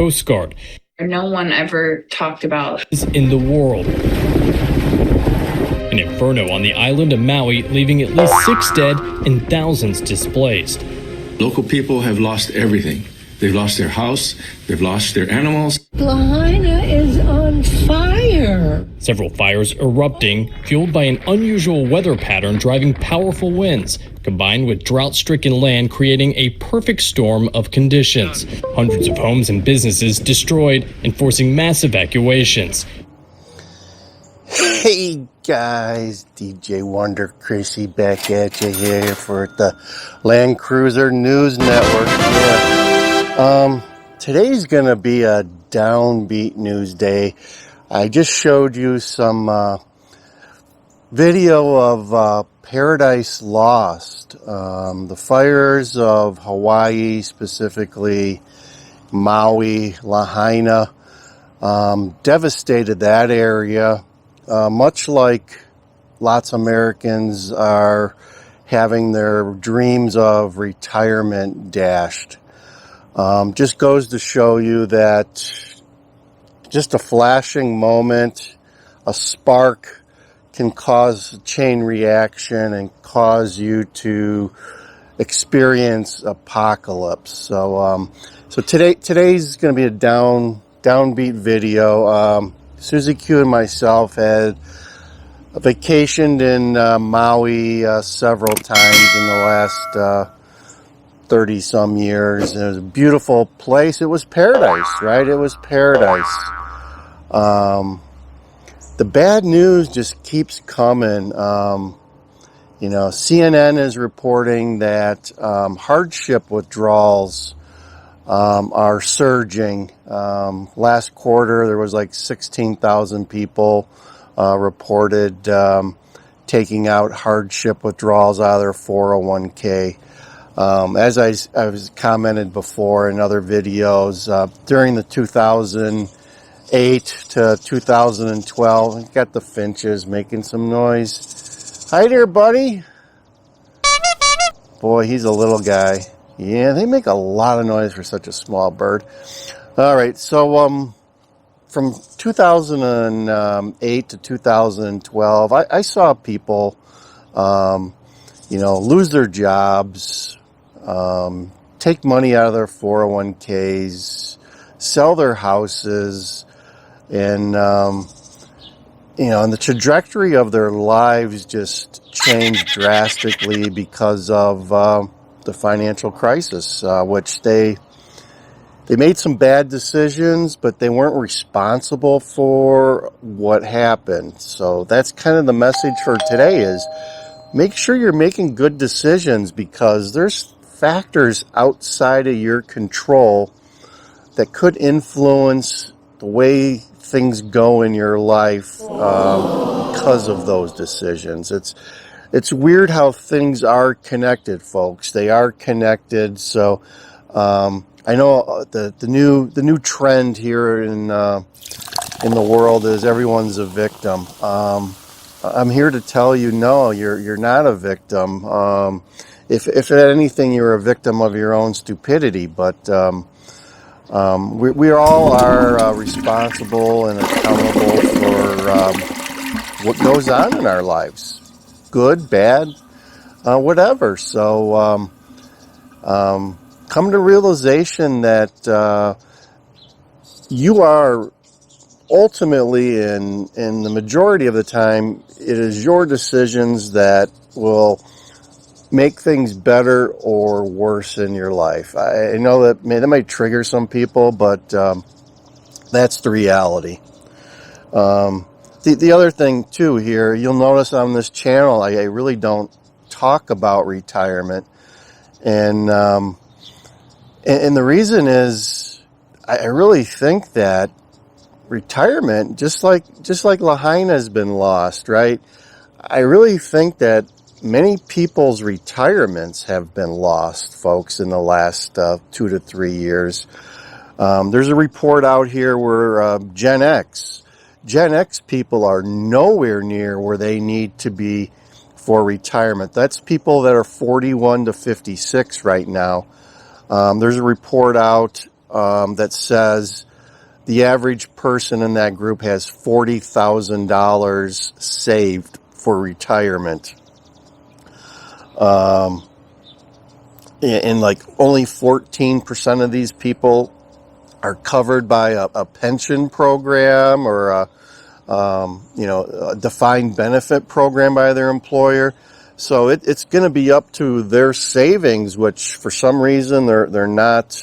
Coast Guard. No one ever talked about in the world. An inferno on the island of Maui, leaving at least 6 dead and thousands displaced. Local people have lost everything. They've lost their house, they've lost their animals. Lahaina is on fire. Several fires erupting, fueled by an unusual weather pattern driving powerful winds, combined with drought-stricken land creating a perfect storm of conditions. Hundreds of homes and businesses destroyed and forcing mass evacuations. Hey guys, DJ Wonder Chrissy back at you here for the Land Cruiser News Network. Today's gonna be a downbeat news day. I just showed you some video of Paradise Lost. The fires of Hawaii, specifically Maui, Lahaina, devastated that area. Much like lots of Americans are having their dreams of retirement dashed. Just goes to show you that just a flashing moment, a spark can cause a chain reaction and cause you to experience apocalypse. So today's going to be a downbeat video. Susie-q and myself had vacationed in Maui several times in the last 30-some years. It was a beautiful place. It was paradise, right? It was paradise. The bad news just keeps coming. CNN is reporting that hardship withdrawals are surging. Last quarter, there was like 16,000 people reported taking out hardship withdrawals out of their 401k. As I was commented before in other videos, during the 2008 to 2012, I got the finches making some noise. Hi there, buddy. Boy, he's a little guy. Yeah, they make a lot of noise for such a small bird. All right, so from 2008 to 2012, I saw people, lose their jobs, take money out of their 401ks, sell their houses, and and the trajectory of their lives just changed drastically because of the financial crisis, which they made some bad decisions, but they weren't responsible for what happened. So that's kind of the message for today is make sure you're making good decisions, because there's factors outside of your control that could influence the way things go in your life because of those decisions. It's weird how things are connected, folks. They are connected. So I know the new trend here in the world is everyone's a victim. I'm here to tell you, no, you're not a victim. If anything, you're a victim of your own stupidity. But we all are responsible and accountable for what goes on in our lives, good, bad, whatever. So come to realization that you are ultimately, in the majority of the time, it is your decisions that will make things better or worse in your life. I know that might trigger some people, but that's the reality. The other thing too here, you'll notice on this channel, I really don't talk about retirement, and the reason is I really think that retirement, just like Lahaina has been lost, right? I really think that many people's retirements have been lost, folks, in the last 2 to 3 years. There's a report out here where Gen X people are nowhere near where they need to be for retirement. That's people that are 41 to 56 right now. There's a report out that says the average person in that group has $40,000 saved for retirement. And like only 14% of these people are covered by a pension program or a defined benefit program by their employer. So it's going to be up to their savings, which for some reason they're not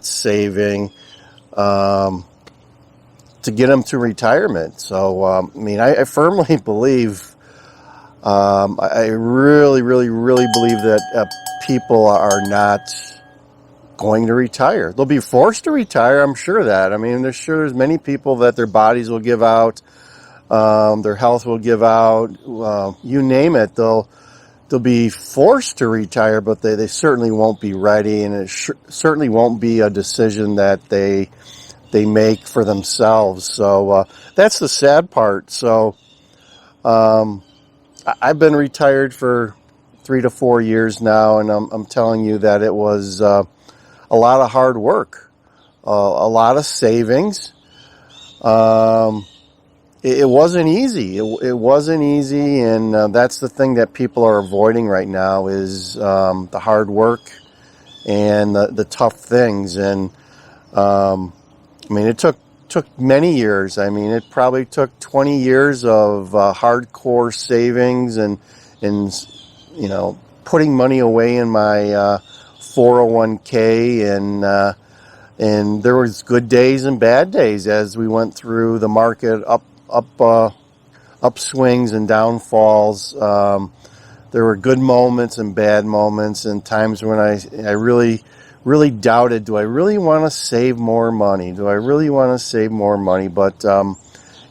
saving to get them to retirement. So I firmly believe, I really believe that people are not going to retire. They'll be forced to retire. I'm sure of that. I mean, there's many people that their bodies will give out. Their health will give out, you name it. They'll be forced to retire, but they certainly won't be ready, and it certainly won't be a decision that they make for themselves. So that's the sad part. So I've been retired for 3 to 4 years now, and I'm telling you that it was a lot of hard work, a lot of savings. It wasn't easy. It wasn't easy, and that's the thing that people are avoiding right now is the hard work and the tough things. And it took many years. It probably took 20 years of hardcore savings and putting money away in my 401k, and there was good days and bad days as we went through the market upswings and downfalls. There were good moments and bad moments, and times when I really doubted, do I really want to save more money? Do I really want to save more money? But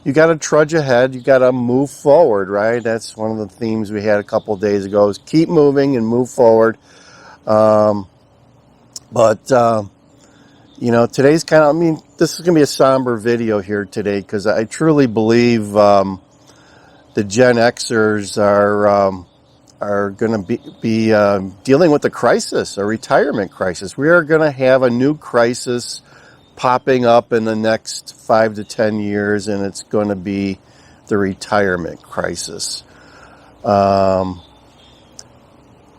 you got to trudge ahead. You got to move forward, right? That's one of the themes we had a couple of days ago, is keep moving and move forward. Today's this is going to be a somber video here today, because I truly believe the Gen Xers are going to be dealing with a crisis, a retirement crisis. We are going to have a new crisis popping up in the next 5 to 10 years, and it's going to be the retirement crisis.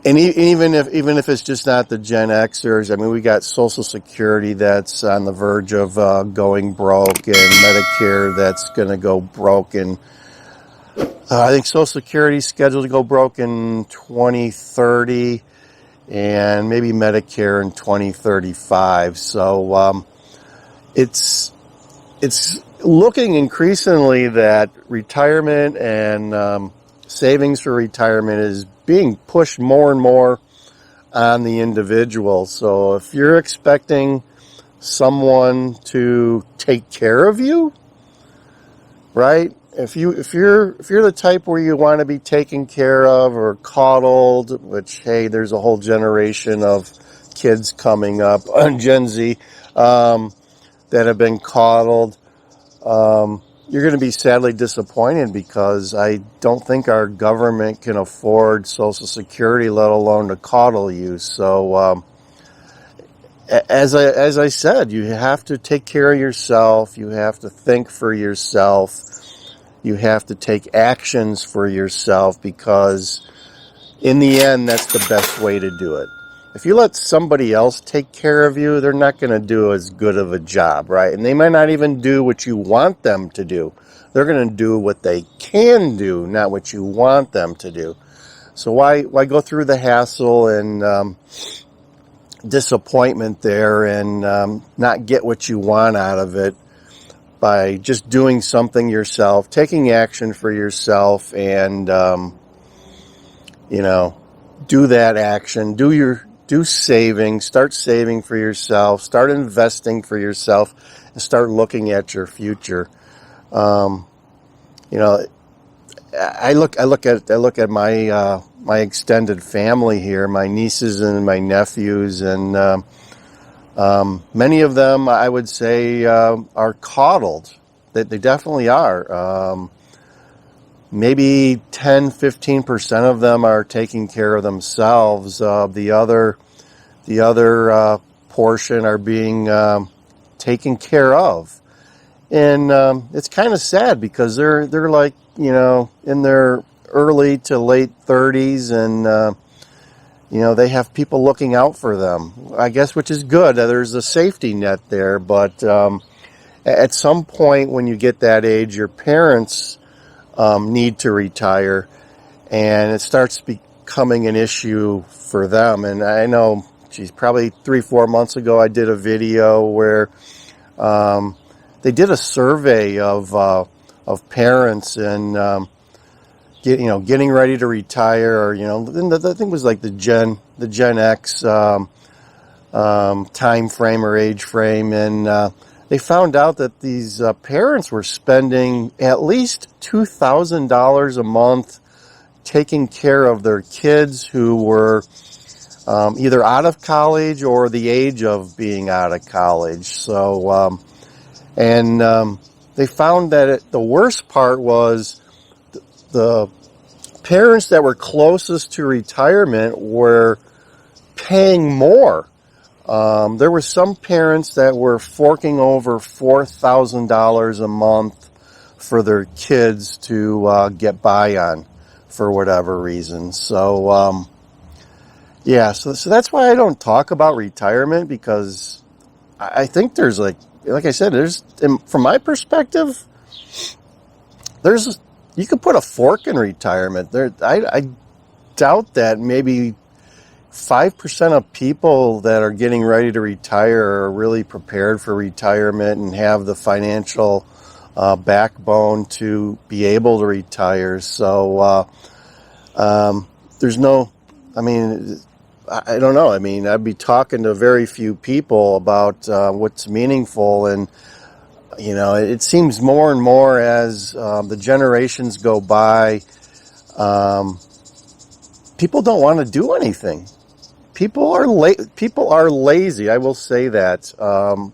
And even if it's just not the Gen Xers, we got Social Security that's on the verge of going broke, and Medicare that's going to go broke. And I think Social Security is scheduled to go broke in 2030, and maybe Medicare in 2035. So it's looking increasingly that retirement and savings for retirement is being pushed more and more on the individual. So if you're expecting someone to take care of you, right? If you're the type where you want to be taken care of or coddled, which, hey, there's a whole generation of kids coming up on Gen Z that have been coddled, you're going to be sadly disappointed, because I don't think our government can afford Social Security, let alone to coddle you. So, as I said, you have to take care of yourself. You have to think for yourself. You have to take actions for yourself, because in the end, that's the best way to do it. If you let somebody else take care of you, they're not going to do as good of a job, right? And they might not even do what you want them to do. They're going to do what they can do, not what you want them to do. So why go through the hassle and disappointment there and not get what you want out of it by just doing something yourself, taking action for yourself, and do that action, do saving, start saving for yourself, start investing for yourself, and start looking at your future. I look at my extended family here, my nieces and my nephews, and many of them, I would say, are coddled. They definitely are. Maybe 10-15% of them are taking care of themselves. The other portion are being taken care of. And it's kind of sad because they're like, in their early to late 30s, and they have people looking out for them, I guess, which is good. There's a safety net there, but at some point when you get that age, your parents need to retire, and it starts becoming an issue for them. And I know, probably 3-4 months ago, I did a video where they did a survey of parents and getting ready to retire, or I think it was like the Gen X time frame or age frame, and they found out that these parents were spending at least $2,000 a month taking care of their kids who were either out of college or the age of being out of college. So, they found that the worst part was the parents that were closest to retirement were paying more. There were some parents that were forking over $4,000 a month for their kids to get by on for whatever reason. So, so that's why I don't talk about retirement, because I think there's like I said, from my perspective, you could put a fork in retirement. I doubt that maybe 5% of people that are getting ready to retire are really prepared for retirement and have the financial backbone to be able to retire. So there's no, I don't know. I'd be talking to very few people about what's meaningful, and it seems more and more as the generations go by, people don't want to do anything. People are lazy. I will say that.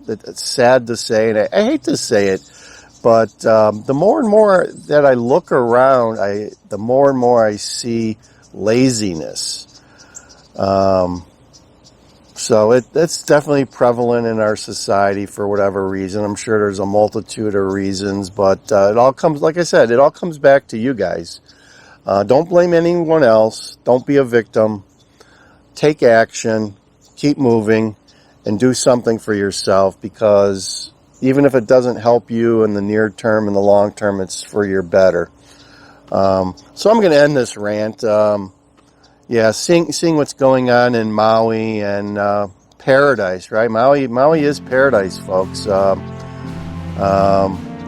It's sad to say, and I hate to say it, but the more and more that I look around, the more and more I see laziness. So that's definitely prevalent in our society for whatever reason. I'm sure there's a multitude of reasons, but it all comes, like I said, it all comes back to you guys. Don't blame anyone else. Don't be a victim. Take action, keep moving, and do something for yourself, because even if it doesn't help you in the near term, in the long term, it's for your better. So I'm going to end this rant. Seeing what's going on in Maui and paradise, right? Maui is paradise, folks.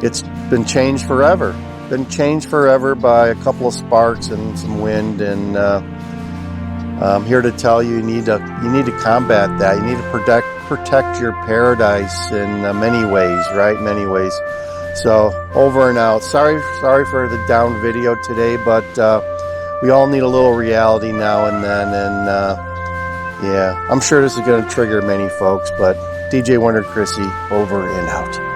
It's been changed forever. Been changed forever by a couple of sparks and some wind, and I'm here to tell you, you need to combat that. You need to protect your paradise in many ways, right? Many ways. So over and out. Sorry for the down video today, but we all need a little reality now and then, and I'm sure this is going to trigger many folks, but DJ Wonder Chrissy, over and out.